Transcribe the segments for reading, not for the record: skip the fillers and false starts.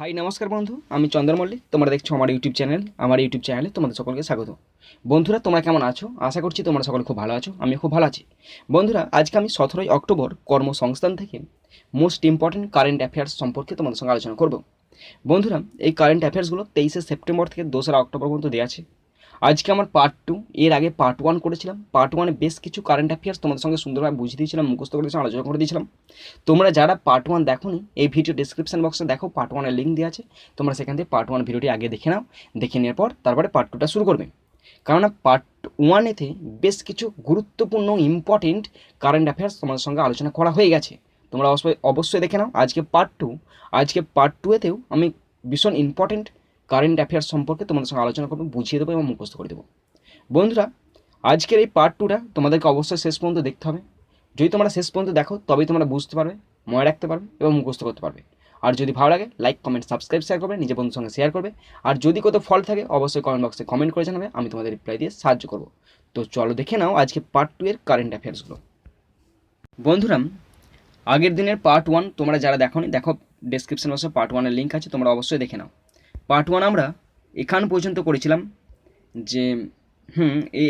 High নমস্কার বন্ধু, আমি চন্দ্র মল্লিক। তোমরা দেখছো আমার ইউটিউব চ্যানেলে তোমাদের সকলকে স্বাগত। বন্ধুরা, তোমরা কেমন আছো? আশা করছি তোমরা সকলে খুব ভালো আছো। আমি খুব ভালো আছি। বন্ধুরা, আজকে আমি 17ই অক্টোবর কর্মসংস্থান থেকে মোস্ট ইম্পর্টেন্ট কারেন্ট অ্যাফেয়ার্স সম্পর্কে তোমাদের সঙ্গে আলোচনা করব। বন্ধুরা, এই কারেন্ট অ্যাফেয়ার্সগুলো 23শে সেপ্টেম্বর থেকে 2রা অক্টোবর পর্যন্ত দেওয়া আছে। আজকে আমার পার্ট 2, এর আগে পার্ট 1 করেছিলাম। পার্ট 1-এ বেশ কিছু কারেন্ট অ্যাফেয়ার্স তোমাদের সঙ্গে সুন্দরভাবে বুঝিয়ে দিয়েছিলাম, মুখস্থ করে দিয়েছিলাম, আলোচনা করে দিয়েছিলাম। তোমরা যারা পার্ট 1 দেখোনি, এই ভিডিও ডিসক্রিপশন বক্সে দেখো, পার্ট 1-এর লিঙ্ক দেওয়া আছে। তোমরা সেখান থেকে পার্ট 1 ভিডিওটি আগে দেখে নাও। দেখে নেওয়ার পর তারপরে পার্ট 2টা শুরু করবে। কারণ পার্ট 1-এতে বেশ কিছু গুরুত্বপূর্ণ ইম্পর্টেন্ট কারেন্ট অ্যাফেয়ার্স তোমাদের সঙ্গে আলোচনা করা হয়ে গেছে। তোমরা অবশ্যই দেখে নাও। আজকে পার্ট 2-এতেও আমি ভীষণ ইম্পর্টেন্ট কারেন্ট অ্যাফেয়ার্স সম্পর্কে তোমাদের সঙ্গে আলোচনা করবো, বুঝিয়ে দেবো এবং মুখস্থ করে দেবো। বন্ধুরা, আজকের এই পার্ট 2টা তোমাদেরকে অবশ্যই শেষ পর্যন্ত দেখতে হবে। যদি তোমরা শেষ পর্যন্ত দেখো তবেই তোমরা বুঝতে পারবে, মনে রাখতে পারবে এবং মুখস্থ করতে পারবে। আর যদি ভালো লাগে, লাইক, কমেন্ট, সাবস্ক্রাইব, শেয়ার করবে, নিজের বন্ধুর সঙ্গে শেয়ার করবে। আর যদি কোথাও ফল্ট থাকে অবশ্যই কমেন্ট বক্সে কমেন্ট করে জানাবে, আমি তোমাদের রিপ্লাই দিয়ে সাহায্য করব। তো চলো দেখে নাও আজকে পার্ট 2 এর কারেন্ট অ্যাফেয়ার্সগুলো। বন্ধুরা, আগের দিনের পার্ট 1 তোমরা যারা দেখোনি, দেখো ডেসক্রিপশন বক্সে পার্ট 1-এর লিঙ্ক আছে, তোমরা অবশ্যই দেখে নাও। পার্ট 1 আমরা এখান পর্যন্ত করেছিলাম যে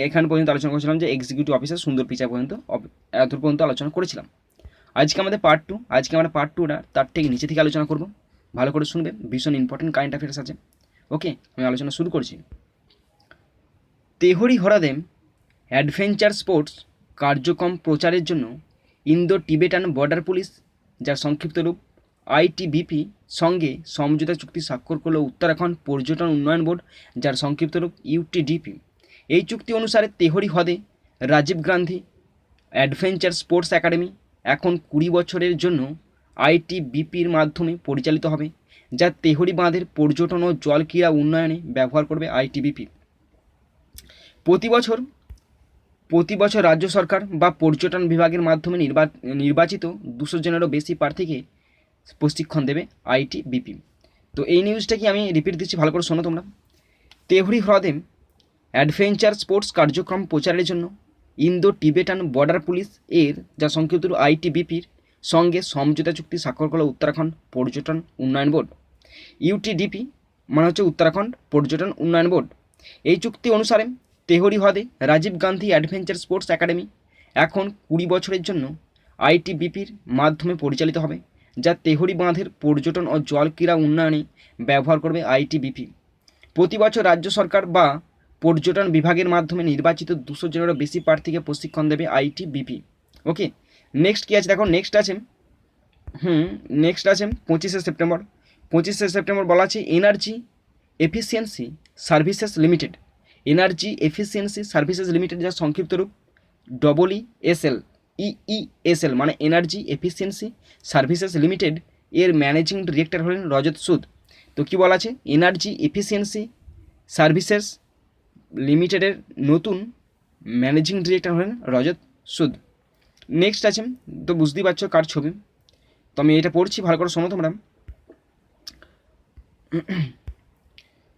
এখান পর্যন্ত আলোচনা করেছিলাম যে এক্সিকিউটিভ অফিসার সুন্দর পিচাই পর্যন্ত, এত পর্যন্ত আলোচনা করেছিলাম। আজকে আমাদের পার্ট 2, আজকে আমরা পার্ট 2টা তার ঠিক নিচে থেকে আলোচনা করব। ভালো করে শুনবে, ভীষণ ইম্পর্টেন্ট কারেন্ট অ্যাফেয়ার্স আছে। ওকে, আমি আলোচনা শুরু করছি। তেহরি হ্রদে অ্যাডভেঞ্চার স্পোর্টস কার্যক্রম প্রচারের জন্য ইন্দো টিবেটান বর্ডার পুলিশ, যার সংক্ষিপ্ত রূপ ITBP, সঙ্গে সমঝোতা চুক্তি স্বাক্ষর করল উত্তরাখণ্ড পর্যটন উন্নয়ন বোর্ড, যার সংক্ষিপ্ত রূপ UTDP। এই চুক্তি অনুসারে তেহরি হ্রদে Rajiv Gandhi adventure sports academy এখন 20 বছরের জন্য ITBPর মাধ্যমে পরিচালিত হবে, যা তেহরি বাঁধের পর্যটন ও জল ক্রীড়া উন্নয়নে ব্যবহার করবে ITBP। প্রতি বছর রাজ্য সরকার বা পর্যটন বিভাগের মাধ্যমে নির্বাচিত 200 জনেরও বেশি প্রার্থীকে প্রশিক্ষণ দেবে ITBP। তো এই নিউজটা কি আমি রিপিট দিচ্ছি, ভালো করে শোনো তোমরা। তেহরি হ্রদে অ্যাডভেঞ্চার স্পোর্টস কার্যক্রম প্রচারের জন্য ইন্দো টিবেটান বর্ডার পুলিশ এর, যা সংক্ষিপ্ত ITBPর সঙ্গে সমঝোতা চুক্তি স্বাক্ষর করল উত্তরাখণ্ড পর্যটন উন্নয়ন বোর্ড। UTDP মানে হচ্ছে উত্তরাখণ্ড পর্যটন উন্নয়ন বোর্ড। এই চুক্তি অনুসারে তেহরি হ্রদে Rajiv Gandhi adventure sports academy এখন 20 বছরের জন্য ITBPর মাধ্যমে পরিচালিত হবে, যা তেহরি বাঁধের পর্যটন ও জল ক্রীড়া উন্নয়নে ব্যবহার করবে ITBP। প্রতি বছর রাজ্য সরকার বা পর্যটন বিভাগের মাধ্যমে নির্বাচিত 200 জনেরও বেশি প্রার্থীকে প্রশিক্ষণ দেবে ITBP। ওকে, নেক্সট কী আছে দেখো। নেক্সট আছে 25শে সেপ্টেম্বর বলা আছে এনার্জি এফিসিয়েন্সি সার্ভিসেস লিমিটেড, যার সংক্ষিপ্ত রূপ EESL মানে এনার্জি এফিসিয়েন্সি সার্ভিসেস লিমিটেড এর ম্যানেজিং ডিরেক্টর হলেন রজত সুদ। তো কী বলা আছে, এনার্জি এফিসিয়েন্সি সার্ভিসেস লিমিটেডের নতুন ম্যানেজিং ডিরেক্টর হলেন রজত সুদ। নেক্সট আছে, তো বুঝতেই পারছো কার ছবি, তো আমি এটা পড়ছি, ভালো করে শোনো তোমরা।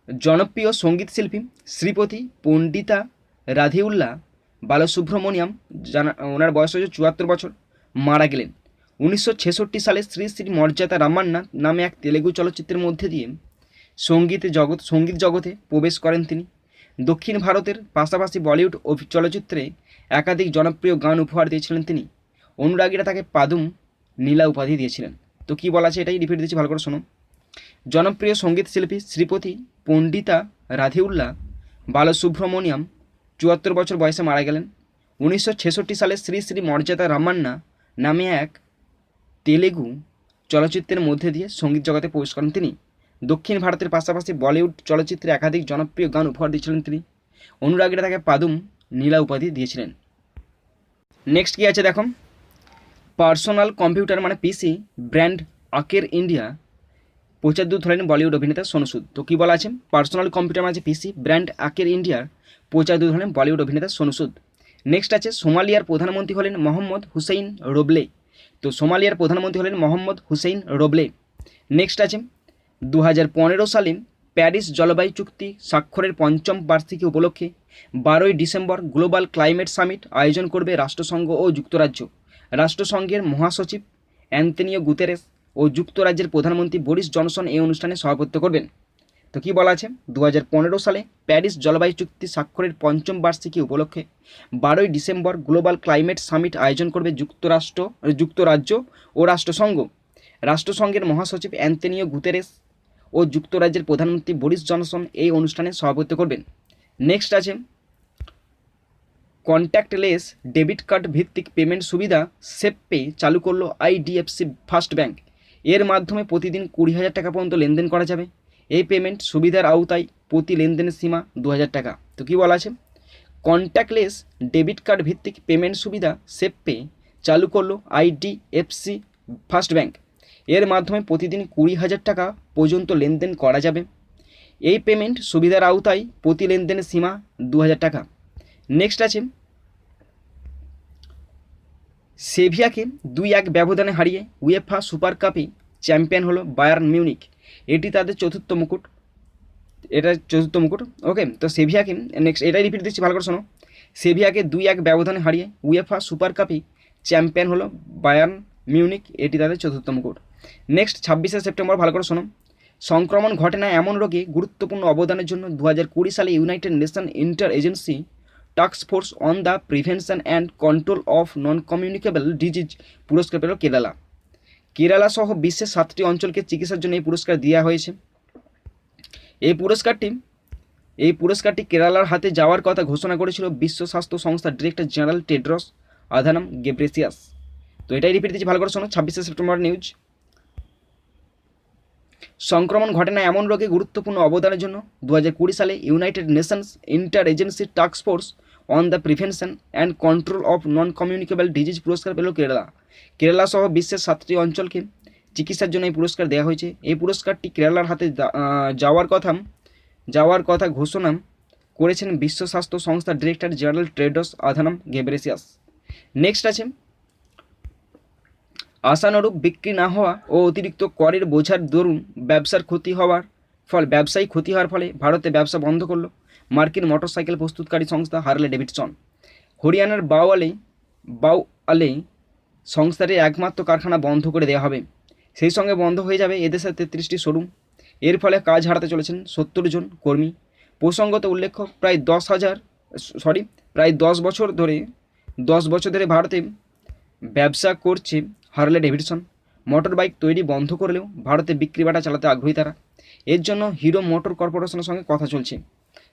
জনপ্রিয় সঙ্গীত শিল্পী শ্রীপতি পণ্ডিতা রাধিউল্লাহ বালসুব্রমণিয়াম, ওনার বয়স হচ্ছে 74 বছর, মারা গেলেন। 1966 সালে শ্রী শ্রী মর্যাদা রামান্না নামে এক তেলেগু চলচ্চিত্রের মধ্যে দিয়ে সঙ্গীত জগতে প্রবেশ করেন তিনি। দক্ষিণ ভারতের পাশাপাশি বলিউড চলচ্চিত্রে একাধিক জনপ্রিয় গান উপহার দিয়েছিলেন তিনি। অনুরাগীরা তাকে পাদুম নীলা উপাধি দিয়েছিলেন। তো কী বলা আছে, এটাই রিপিট দিচ্ছি, ভালো করে শোনো। জনপ্রিয় সঙ্গীত শিল্পী শ্রীপতি পণ্ডিতা রাধিউল্লাহ বালসুব্রমণিয়াম 74 বছর বয়সে মারা গেলেন। 1966 সালে শ্রী শ্রী মর্যাদা রামান্না নামে এক তেলেগু চলচ্চিত্রের মধ্যে দিয়ে সঙ্গীত জগতে প্রবেশ করেন তিনি। দক্ষিণ ভারতের পাশাপাশি বলিউড চলচ্চিত্রে একাধিক জনপ্রিয় গান উপহার দিয়েছিলেন তিনি। অনুরাগীরা তাকে পাদুম নীলা উপাধি দিয়েছিলেন। নেক্সট কী আছে দেখো। পার্সোনাল কম্পিউটার মানে PC ব্র্যান্ড আকের ইন্ডিয়া প্রচারদূত হলেন বলিউড অভিনেতা সোনু সুদ। তো কী বলা আছে, পার্সোনাল কম্পিউটার মানে PC ব্র্যান্ড আকের ইন্ডিয়ার প্রচারদূত হলেন বলিউড অভিনেতা সোনু সুদ। নেক্সট আছে, সোমালিয়ার প্রধানমন্ত্রী হলেন মোহাম্মদ হুসেইন রোবলে। তো সোমালিয়ার প্রধানমন্ত্রী হলেন মোহাম্মদ হুসেইন রোবলে। নেক্সট আছে, 2015 সালে প্যারিস জলবায়ু চুক্তি স্বাক্ষরের 5ম বার্ষিকী উপলক্ষে 12ই ডিসেম্বর গ্লোবাল ক্লাইমেট সামিট আয়োজন করবে রাষ্ট্রসংঘ ও যুক্তরাজ্য। রাষ্ট্রসংঘের মহাসচিব অ্যান্তনিও গুতেরেস ও যুক্তরাজ্যের প্রধানমন্ত্রী বরিস জনসন এই অনুষ্ঠানে সভাপতিত্ব করবেন। তো কী বলা আছে, 2015 সালে প্যারিস জলবায়ু চুক্তি স্বাক্ষরের পঞ্চম বার্ষিকী উপলক্ষে 12ই ডিসেম্বর গ্লোবাল ক্লাইমেট সামিট আয়োজন করবে যুক্তরাজ্য ও রাষ্ট্রসংঘ। রাষ্ট্রসংঘের মহাসচিব অ্যান্তনিও গুতেরেস ও যুক্তরাজ্যের প্রধানমন্ত্রী বরিস জনসন এই অনুষ্ঠানে সভাপতিত্ব করবেন। নেক্সট আছে কন্ট্যাক্টলেস ডেবিট কার্ড ভিত্তিক পেমেন্ট সুবিধা সেপপে চালু করলো আইডিএফসি ফার্স্ট ব্যাংক। এর মাধ্যমে প্রতিদিন 20,000 টাকা পর্যন্ত লেনদেন করা যাবে। এই পেমেন্ট সুবিধার আওতায় প্রতি লেনদেনের সীমা 2,000 টাকা। তো কী বলা আছে, কন্ট্যাক্টলেস ডেবিট কার্ড ভিত্তিক পেমেন্ট সুবিধা সেপপে চালু করলো আইডিএফসি ফার্স্ট ব্যাংক। এর মাধ্যমে প্রতিদিন 20,000 টাকা পর্যন্ত লেনদেন করা যাবে। এই পেমেন্ট সুবিধার আওতায় প্রতি লেনদেনের সীমা 2,000 টাকা। নেক্সট আছে সেভিয়াকে 2-1 ব্যবধানে হারিয়ে উয়েফা সুপার কাপে চ্যাম্পিয়ন হলো বায়ার্ন মিউনিক। এটি তাদের চতুর্থ মুকুট। ওকে, তো সেভিয়াকে নেক্সট এটাই রিপিট দিচ্ছি, ভালো করে শোনো। সেভিয়াকে 2-1 ব্যবধানে হারিয়ে উয়েফা সুপার কাপে চ্যাম্পিয়ন হলো বায়ার্ন মিউনিক। এটি তাদের চতুর্থ মুকুট। নেক্সট 26শে সেপ্টেম্বর, ভালো করে শোনো। সংক্রমণ ঘটে না এমন রোগে গুরুত্বপূর্ণ অবদানের জন্য 2020 সালে United nation inter agency task force on the prevention and control of non communicable disease পুরস্কার পেল কেরালা সহ বিশ্বের 7টি অঞ্চলকে চিকিৎসার জন্য এই পুরস্কার দেওয়া হয়েছে। এই পুরস্কারটি কেরালার হাতে যাওয়ার কথা ঘোষণা করেছিল বিশ্ব স্বাস্থ্য সংস্থার ডিরেক্টর জেনারেল টেড্রস আধানম গেব্রেসিয়াস। তো এটাই রিপিট দিচ্ছি, ভালো করে শোনো। 26শে সেপ্টেম্বর নিউজ। সংক্রমণ ঘটে না এমন রোগে গুরুত্বপূর্ণ অবদানের জন্য 2020 সালে United Nations inter agency task force on the prevention and control of non communicable disease পুরস্কার পেল কেরালা সহ বিশ্বের 7টি অঞ্চলকে চিকিৎসার জন্য এই পুরস্কার দেওয়া হয়েছে। এই পুরস্কারটি কেরালার হাতে যাওয়ার কথা ঘোষণা করেছেন বিশ্ব স্বাস্থ্য সংস্থার director general Tedros Adhanom Ghebreyesus. Next আছে আশানুরূপ বিক্রি না হওয়া ও অতিরিক্ত করের বোঝার দরুন ব্যবসায়ী ক্ষতি হওয়ার ফলে ভারতে ব্যবসা বন্ধ করল মার্কিন মোটরসাইকেল প্রস্তুতকারী সংস্থা হার্লে ডেভিডসন। হরিয়ানার বাউআলে সংস্থাটির একমাত্র কারখানা বন্ধ করে দেওয়া হবে। সেই সঙ্গে বন্ধ হয়ে যাবে এদেশের 33টি শোরুম। এর ফলে কাজ হারাতে চলেছেন 70 জন কর্মী। প্রসঙ্গত উল্লেখ্য, প্রায় 10 বছর ধরে ভারতে ব্যবসা করছে হার্লে ডেভিডসন। মোটর বাইক তৈরি বন্ধ করলেও ভারতে বিক্রি বাটা চালাতে আগ্রহী তারা। এর জন্য হিরো মোটর কর্পোরেশনের সঙ্গে কথা চলছে।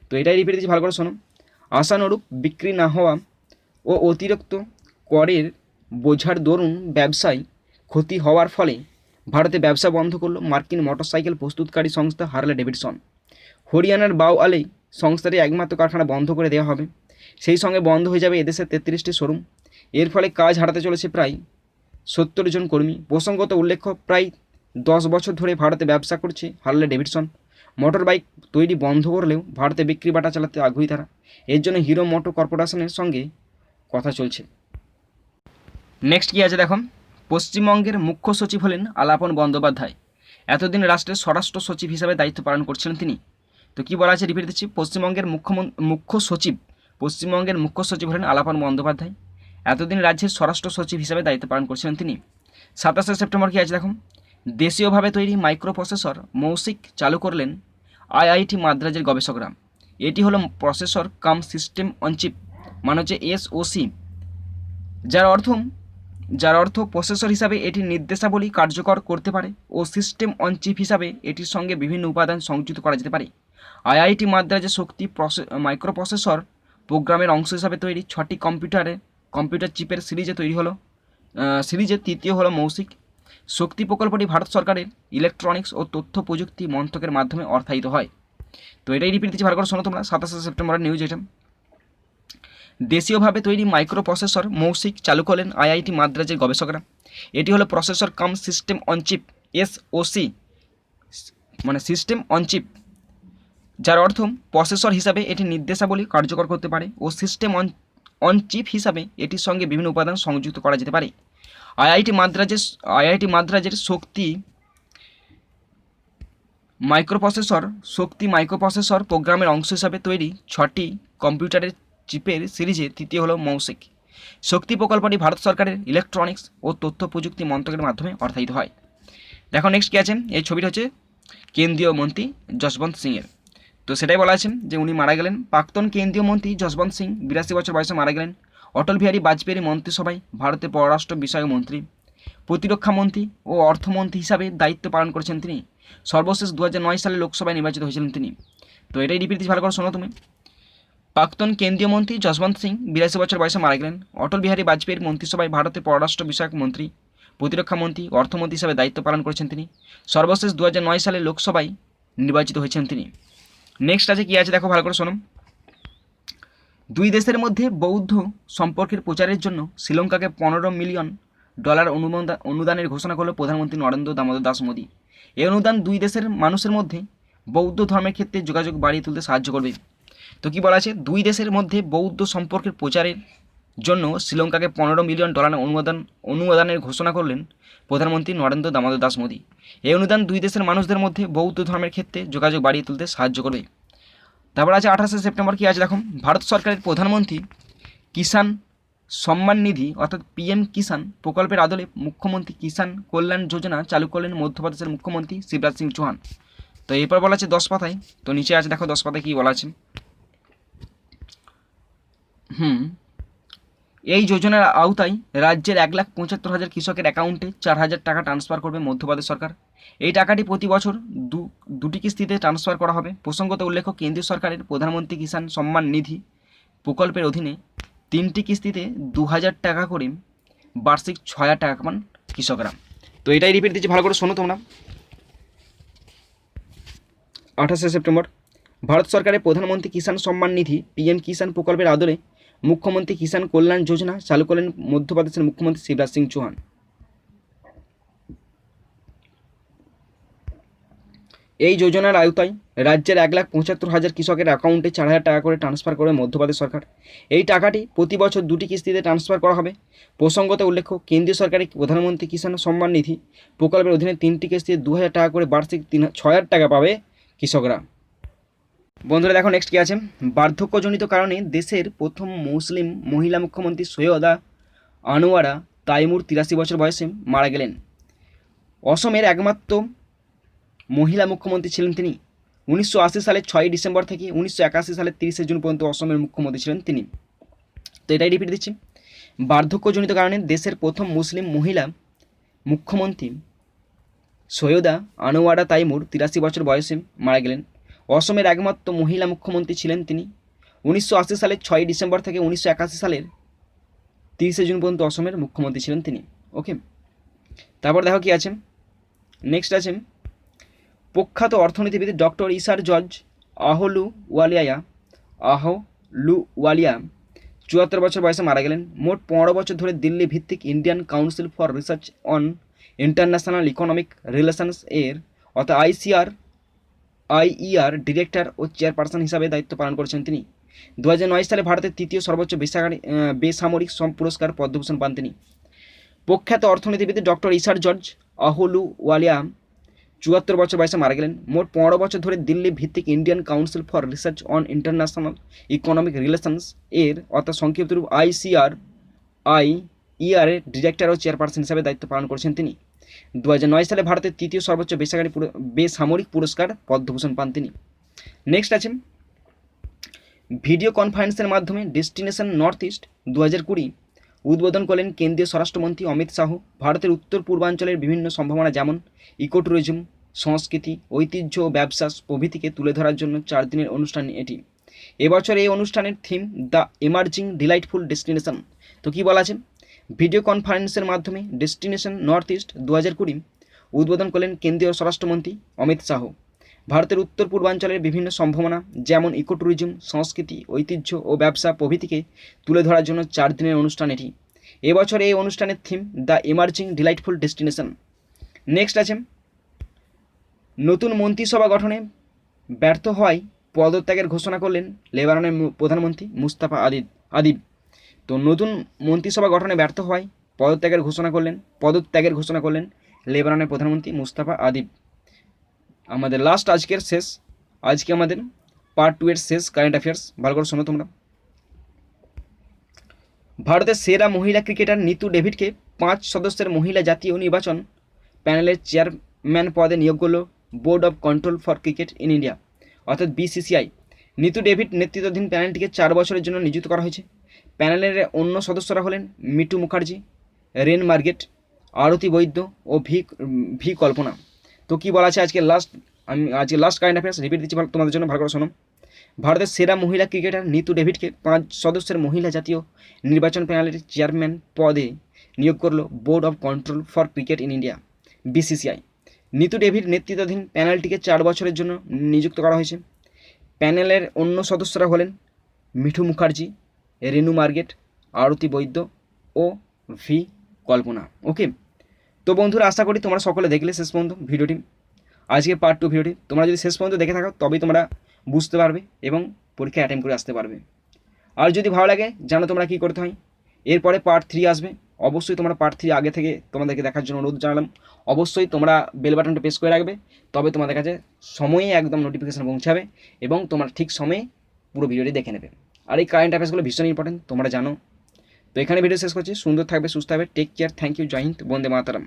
তো এটাই রিপিট দিচ্ছি, ভালো করে শোনো। আশানুরূপ বিক্রি না হওয়া ও অতিরিক্ত করের বোঝার দরুন ব্যবসায় ক্ষতি হওয়ার ফলে ভারতে ব্যবসা বন্ধ করলো মার্কিন মোটরসাইকেল প্রস্তুতকারী সংস্থা হার্লে ডেভিডসন। হরিয়ানার বাউআলে সংস্থাটি একমাত্র কারখানা বন্ধ করে দেওয়া হবে। সেই সঙ্গে বন্ধ হয়ে যাবে এদেশের 33টি শোরুম। এর ফলে কাজ হারাতে চলেছে প্রায় 70 জন কর্মী। প্রসঙ্গত উল্লেখ্য, প্রায় 10 বছর ধরে ভারতে ব্যবসা করছে হার্লে ডেভিডসন। মোটর বাইক তৈরি বন্ধ করলেও ভারতে বিক্রি বাটা চালাতে আগ্রহী তারা। এর জন্য হিরো মোটর কর্পোরেশনের সঙ্গে কথা চলছে। নেক্সট কী আছে দেখো, পশ্চিমবঙ্গের মুখ্য সচিব হলেন আলাপন বন্দ্যোপাধ্যায়। এতদিন রাষ্ট্রের স্বরাষ্ট্র সচিব হিসাবে দায়িত্ব পালন করছিলেন তিনি। তো কী বলা আছে, রিপিট দিচ্ছি। পশ্চিমবঙ্গের মুখ্য সচিব হলেন আলাপন বন্দ্যোপাধ্যায়। এতদিন রাজ্যের স্বরাষ্ট্র সচিব হিসাবে দায়িত্ব পালন করছিলেন তিনি। 27শে সেপ্টেম্বর কী আছে দেখুন, দেশীয়ভাবে তৈরি মাইক্রো প্রসেসর মৌসিক চালু করলেন আইআইটি মাদ্রাজের গবেষকরা। এটি হলো processor cum system on chip, মানে হচ্ছে SoC, যার অর্থ প্রসেসর হিসাবে এটি নির্দেশাবলী কার্যকর করতে পারে ও সিস্টেম অন চিপ হিসাবে এটির সঙ্গে বিভিন্ন উপাদান সংযুক্ত করা যেতে পারে। আইআইটি মাদ্রাজের শক্তি মাইক্রো প্রসেসর প্রোগ্রামের অংশ হিসাবে তৈরি 6টি কম্পিউটার চিপের সিরিজে তৃতীয় হলো মৌসিক। শক্তি প্রকল্পটি ভারত সরকারের ইলেকট্রনিক্স ও তথ্য প্রযুক্তি মন্ত্রকের মাধ্যমে অর্থায়িত হয়। তো এটাই রিপিট দিচ্ছি, ভালো করে শোনো তোমরা। 27শে সেপ্টেম্বরের নিউজ এটা। দেশীয়ভাবে তৈরি মাইক্রো প্রসেসর মৌসিক চালু করলেন আইআইটি মাদ্রাজের গবেষকরা। এটি হলো processor cum system on chip SoC, মানে সিস্টেম অন চিপ, যার অর্থ প্রসেসর হিসাবে এটি নির্দেশাবলী কার্যকর করতে পারে ও সিস্টেম অন চিপ হিসাবে এটির সঙ্গে বিভিন্ন উপাদান সংযুক্ত করা যেতে পারে। আইআইটি মাদ্রাজের শক্তি মাইক্রোপ্রসেসর প্রোগ্রামের অংশ হিসাবে তৈরি 6টি কম্পিউটারের চিপের সিরিজে তৃতীয় হলো মৌসিক। শক্তি প্রকল্পটি ভারত সরকারের ইলেকট্রনিক্স ও তথ্য প্রযুক্তি মন্ত্রকের মাধ্যমে অর্থায়িত হয়। দেখো নেক্সট কী আছে, এই ছবিটা হচ্ছে কেন্দ্রীয় মন্ত্রী যশবন্ত সিংয়ের। তো সেটাই বলা আছে যে উনি মারা গেলেন। প্রাক্তন কেন্দ্রীয় মন্ত্রী যশবন্ত সিং 82 বছর বয়সে মারা গেলেন। অটল বিহারী বাজপেয়ীর মন্ত্রিসভায় ভারতের পররাষ্ট্র বিষয়ক মন্ত্রী, প্রতিরক্ষা মন্ত্রী ও অর্থমন্ত্রী হিসাবে দায়িত্ব পালন করেছেন তিনি। সর্বশেষ 2009 সালে লোকসভায় নির্বাচিত হয়েছিলেন তিনি। তো এটাই রিপিট দিচ্ছি, ভালো করে শোনো তুমি। প্রাক্তন কেন্দ্রীয় মন্ত্রী যশবন্ত সিং 82 বছর বয়সে মারা গেলেন। অটল বিহারী বাজপেয়ীর মন্ত্রিসভায় ভারতের পররাষ্ট্র বিষয়ক মন্ত্রী, প্রতিরক্ষা মন্ত্রী, অর্থমন্ত্রী হিসাবে দায়িত্ব পালন করেছেন তিনি। সর্বশেষ 2009 সালে লোকসভায় নির্বাচিত হয়েছেন তিনি। নেক্সট আছে কি আছে দেখো, ভালো করে শোনো। দুই দেশের মধ্যে বৌদ্ধ সম্পর্কের প্রচারের জন্য শ্রীলঙ্কাকে $15 মিলিয়ন অনুদানের ঘোষণা করল প্রধানমন্ত্রী নরেন্দ্র দামোদর দাস মোদী। এই অনুদান দুই দেশের মানুষের মধ্যে বৌদ্ধ ধর্মের ক্ষেত্রে যোগাযোগ বাড়িয়ে তুলতে সাহায্য করবে। তো কী বলা আছে, দুই দেশের মধ্যে বৌদ্ধ সম্পর্কের প্রচারের জন্য শ্রীলঙ্কাকে $15 মিলিয়ন অনুদানের ঘোষণা করলেন প্রধানমন্ত্রী নরেন্দ্র দামোদর দাস মোদী। এই অনুদান দুই দেশের মানুষদের মধ্যে বৌদ্ধ ধর্মের ক্ষেত্রে যোগাযোগ বাড়িয়ে তুলতে সাহায্য করবে। তারপর আছে 28 সেপ্টেম্বর কী আছে দেখো, ভারত সরকারের প্রধানমন্ত্রী কিষাণ সম্মান নিধি অর্থাৎ পিএম কিষাণ প্রকল্পের আদলে মুখ্যমন্ত্রী কিষাণ কল্যাণ যোজনা চালু করলেন মধ্যপ্রদেশের মুখ্যমন্ত্রী শিবরাজ সিং চৌহান। তো এরপর বলা আছে 10 পাতায়, তো নিচে আছে দেখো 10 পাতায় কী বলা আছে। এই যোজনার আওতায় রাজ্যের 1,75,000 কৃষকের অ্যাকাউন্টে 4,000 টাকা ট্রান্সফার করবে মধ্যপ্রদেশ সরকার। এই টাকাটি প্রতি বছর দুটি কিস্তিতে ট্রান্সফার করা হবে। প্রসঙ্গত উল্লেখ্য, কেন্দ্রীয় সরকারের প্রধানমন্ত্রী কিষাণ সম্মান নিধি প্রকল্পের অধীনে 3টি কিস্তিতে 2,000 টাকা করে বার্ষিক 6,000 টাকা পান কৃষকরা। তো এটাই রিপিট দিচ্ছি, ভালো করে শোনো তোমরা। 28 সেপ্টেম্বর ভারত সরকারের প্রধানমন্ত্রী কিষাণ সম্মান নিধি পিএম কিষাণ প্রকল্পের আদলে মুখ্যমন্ত্রী কিষাণ কল্যাণ যোজনা চালু করলেন মধ্যপ্রদেশের মুখ্যমন্ত্রী শিবরাজ সিং চৌহান। এই যোজনার আওতায় রাজ্যের 1,75,000 কৃষকের অ্যাকাউন্টে 4,000 টাকা করে ট্রান্সফার করে মধ্যপ্রদেশ সরকার। এই টাকাটি প্রতি বছর দুটি কিস্তিতে ট্রান্সফার করা হবে। প্রসঙ্গত উল্লেখ্য, কেন্দ্রীয় সরকারের প্রধানমন্ত্রী কিষাণ সম্মান নিধি প্রকল্পের অধীনে 3টি কিস্তিতে 2,000 টাকা করে বার্ষিক 6,000 টাকা পাবে কৃষকরা। বন্ধুরা দেখো নেক্সট কী আছে, বার্ধক্যজনিত কারণে দেশের প্রথম মুসলিম মহিলা মুখ্যমন্ত্রী সৈয়দা আনোয়ারা তাইমুর 83 বছর বয়সে মারা গেলেন। অসমের একমাত্র মহিলা মুখ্যমন্ত্রী ছিলেন তিনি। 1980 সালের 6 ডিসেম্বর থেকে 1981 সালের 30 জুন পর্যন্ত অসমের মুখ্যমন্ত্রী ছিলেন তিনি। তো এটাই রিপিট দিচ্ছি, বার্ধক্যজনিত কারণে দেশের প্রথম মুসলিম মহিলা মুখ্যমন্ত্রী সৈয়দা আনোয়ারা তাইমুর 83 বছর বয়সে মারা গেলেন। অসমের একমাত্র মহিলা মুখ্যমন্ত্রী ছিলেন তিনি। 1980 সালের 6 ডিসেম্বর থেকে 1981 সালের 30 জুন পর্যন্ত অসমের মুখ্যমন্ত্রী ছিলেন তিনি। ওকে, তারপর দেখো কি আছে, নেক্সট আছে প্রখ্যাত অর্থনীতিবিদ ডক্টর ইসার জর্জ আহলুওয়ালিয়া 74 বছর বয়সে মারা গেলেন। মোট 15 বছর ধরে দিল্লি ভিত্তিক Indian council for research on international economic relations এর অর্থাৎ আইইআর ডিরেক্টর ও চেয়ারপারসন হিসাবে দায়িত্ব পালন করেছেন তিনি। 2009 সালে ভারতের তৃতীয় সর্বোচ্চ বেসামরিক পুরস্কার পদ্মভূষণ পান তিনি। প্রখ্যাত অর্থনীতিবিদ ডক্টর ইসার জর্জ আহলুওয়ালিয়া 74 বছর বয়সে মারা গেলেন। মোট 15 বছর ধরে দিল্লি ভিত্তিক Indian council for research on international economic relations এর অর্থাৎ সংক্ষিপ্ত রূপ আইইআর এর ডিরেক্টর ও চেয়ারপারসন হিসাবে দায়িত্ব পালন করেছেন তিনি। 2009 সালে ভারতের তৃতীয় সর্বোচ্চ বেসামরিক পুরস্কার পদ্মভূষণ পান তিনি। নেক্সট আছে ভিডিও কনফারেন্সের মাধ্যমে ডেস্টিনেশন নর্থ ইস্ট 2020 উদ্বোধন করলেন কেন্দ্রীয় স্বরাষ্ট্রমন্ত্রী অমিত শাহ। ভারতের উত্তর পূর্বাঞ্চলের বিভিন্ন সম্ভাবনা যেমন ইকো ট্যুরিজম, সংস্কৃতি, ঐতিহ্য ও ব্যবসা প্রভৃতিকে তুলে ধরার জন্য 4 দিনের অনুষ্ঠান এটি। এবছর এই অনুষ্ঠানের theme the emerging delightful destination. তো কী বলা আছে, ভিডিও কনফারেন্সের মাধ্যমে ডেস্টিনেশন নর্থ ইস্ট 2020 উদ্বোধন করলেন কেন্দ্রীয় স্বরাষ্ট্রমন্ত্রী অমিত শাহ। ভারতের উত্তর পূর্বাঞ্চলের বিভিন্ন সম্ভাবনা যেমন ইকো ট্যুরিজম, সংস্কৃতি, ঐতিহ্য ও ব্যবসা প্রভৃতিকে তুলে ধরার জন্য 4 দিনের অনুষ্ঠান এটি। এবছর এই অনুষ্ঠানের theme the emerging delightful destination. Next আছে নতুন মন্ত্রিসভা গঠনে ব্যর্থ হওয়ায় পদত্যাগের ঘোষণা করলেন লেবাননের প্রধানমন্ত্রী মুস্তাফা আদিব। তো নতুন মন্ত্রিসভা গঠনে ব্যর্থ হওয়ায় পদত্যাগের ঘোষণা করলেন লেবাননের প্রধানমন্ত্রী মুস্তাফা আদিব। আমাদের লাস্ট আজকে আমাদের পার্ট 2 এর শেষ কারেন্ট অ্যাফেয়ার্স, ভালো করে শোনো তোমরা। ভারতের সেরা মহিলা ক্রিকেটার নিতু ডেভিডকে 5 সদস্যের মহিলা জাতীয় নির্বাচন প্যানেলের চেয়ারম্যান পদে নিয়োগ করলো board of control for cricket in India অর্থাৎ বিসিসিআই। নিতু ডেভিড নেতৃত্বাধীন প্যানেলটিকে 4 বছরের জন্য নিযুক্ত করা হয়েছে। প্যানেলের অন্য সদস্যরা হলেন মিটু মুখার্জি, রেন মার্গেট, আরতি বৈদ্য ও ভি কল্পনা। তো কী বলা আছে আজকে লাস্ট কারেন্ট অ্যাফেয়ার্স রিপিট দিচ্ছি তোমাদের জন্য, ভালো করে শোনো। ভারতের সেরা মহিলা ক্রিকেটার নিতু ডেভিডকে 5 সদস্যের মহিলা জাতীয় নির্বাচন প্যানেলের চেয়ারম্যান পদে নিয়োগ করল board of control for cricket in India BCCI. Nitu David নেতৃত্বাধীন প্যানেলটিকে 4 বছরের জন্য নিযুক্ত করা হয়েছে। প্যানেলের অন্য সদস্যরা হলেন মিঠু মুখার্জি, রেনু মার্গেট, আরতি বৈদ্য ও ভি কল্পনা। ওকে, তো বন্ধুরা আশা করি তোমরা সকলে দেখলে শেষ পর্যন্ত ভিডিওটি, আজকে পার্ট 2 ভিডিওটি। তোমরা যদি শেষ পর্যন্ত দেখে থাকো তবেই তোমরা বুঝতে পারবে এবং পরীক্ষা অ্যাটেম্প করে আসতে পারবে। আর যদি ভালো লাগে জানো তোমরা কী করতে হয়, এরপরে পার্ট 3 আসবে। অবশ্যই তোমরা পার্ট 3 আগে থেকে তোমাদেরকে দেখার জন্য অনুরোধ জানালাম। অবশ্যই তোমরা বেল বাটনটা প্রেস করে রাখবে, তবে তোমাদের কাছে সময়ে একদম নোটিফিকেশান পৌঁছাবে এবং তোমরা ঠিক সময়ে পুরো ভিডিওটি দেখে নেবে। আর এই কারেন্ট অ্যাফেয়ার্সগুলো ভীষণ ইম্পর্টেন্ট, তোমরা জানো। তো এখানে ভিডিও শেষ করছি। সুন্দর থাকবে, সুস্থ থাকবে, টেক কেয়ার, থ্যাংক ইউ, জয় হিন্দ, বন্দে মাতরম।